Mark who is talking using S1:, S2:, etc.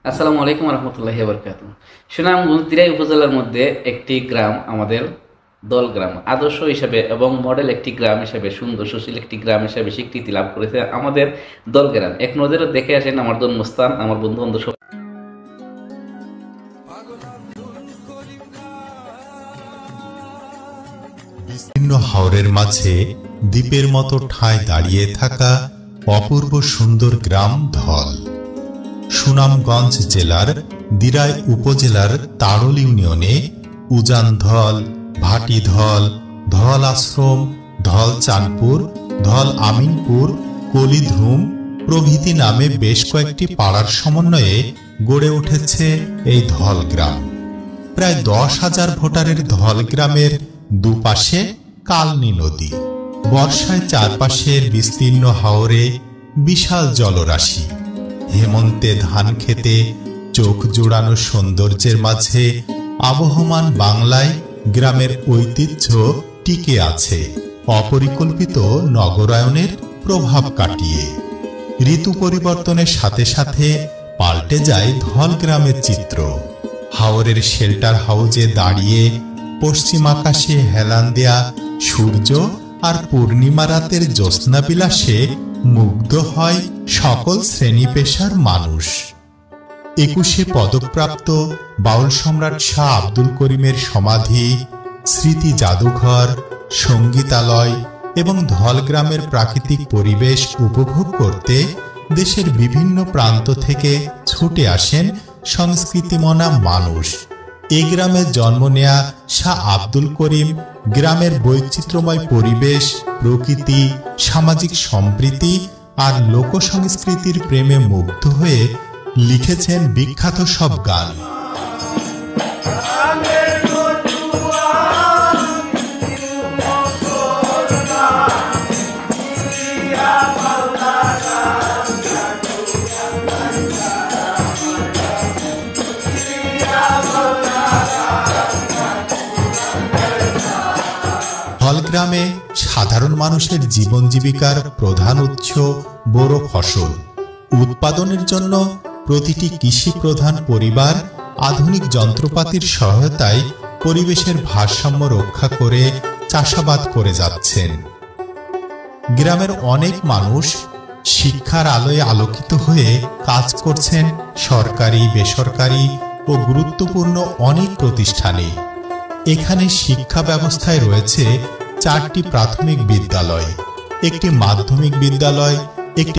S1: আসসালামু আলাইকুম রহমতুল্লাহি ওয়া বারাকাতুহু। সুনামগঞ্জ দিরাই উপজেলার মধ্যে একটি গ্রাম আমাদের দল গ্রাম আদর্শ হিসেবে এবং মডেল একটি গ্রাম হিসেবে সুন্দর সুশীল একটি গ্রাম হিসেবে স্বীকৃতি লাভ করেছে আমাদের দল গ্রাম। এক নজরে দেখে আসেন আমার জন্মস্থান, আমার বন্ধু বান্ধব সব।
S2: বিস্তীর্ণ হাওরের মাঝে দ্বীপের মতো ঠায় দাঁড়িয়ে থাকা অপূর্ব সুন্দর গ্রাম ধল। সুনামগঞ্জ জেলার দিরাই উপজেলার তাড়ল ইউনিয়নে উজান ধল, ভাটি ধল, ধল আশ্রম, ধল চাঁদপুর, ধল আমিনপুর, কলিধুম প্রভৃতি নামে বেশ কয়েকটি পাড়ার সমন্বয়ে গড়ে উঠেছে এই ধল গ্রাম। প্রায় 10,000 ভোটারের ধল গ্রামের দুপাশে কালনী নদী। বর্ষায় চারপাশের বিস্তীর্ণ হাওরে বিশাল জলরাশি। হেমন্তে ধান খেতে চোখ জোড়ানো সৌন্দর্যের মাঝে আবহমান বাংলায় গ্রামের ঐতিহ্য টিকে আছে অপরিকল্পিত নগরায়নের প্রভাব কাটিয়ে। ঋতু পরিবর্তনের সাথে সাথে পাল্টে যায় ধল গ্রামের চিত্র। হাওরের শেল্টার হাউজে দাঁড়িয়ে পশ্চিম আকাশে হেলান দেয়া সূর্য আর পূর্ণিমা রাতের জ্যোৎস্না বিলাসে মুগ্ধ হয় সকল শ্রেণী পেশার মানুষ। 21শে পদকপ্রাপ্ত বাউল সম্রাট শাহ আব্দুল করিমের সমাধি, স্মৃতি জাদুঘর, সঙ্গীতালয় এবং ধল গ্রামের প্রাকৃতিক পরিবেশ উপভোগ করতে দেশের বিভিন্ন প্রান্ত থেকে ছুটে আসেন সংস্কৃতিমনা মানুষ। এই গ্রামে জন্ম নেয়া শাহ আব্দুল করিম গ্রামের বৈচিত্র্যময় পরিবেশ, প্রকৃতি, সামাজিক সম্প্রীতি আর লোকসংস্কৃতির প্রেমে মুগ্ধ হয়ে লিখেছেন বিখ্যাত সব গান। ধল গ্রামে সাধারণ মানুষের জীবন জীবিকার প্রধান উৎস বোরো ফসল উৎপাদনের জন্য প্রতিটি কৃষি প্রধান পরিবার আধুনিক যন্ত্রপাতির সহায়তায় পরিবেশের ভারসাম্য রক্ষা করে চাষাবাদ করে যাচ্ছেন। গ্রামের অনেক মানুষ শিক্ষার আলোয় আলোকিত হয়ে কাজ করছেন সরকারি, বেসরকারি ও গুরুত্বপূর্ণ অনেক প্রতিষ্ঠানে। এখানে শিক্ষা ব্যবস্থায় রয়েছে 4টি প্রাথমিক বিদ্যালয়, একটি মাধ্যমিক বিদ্যালয়, একটি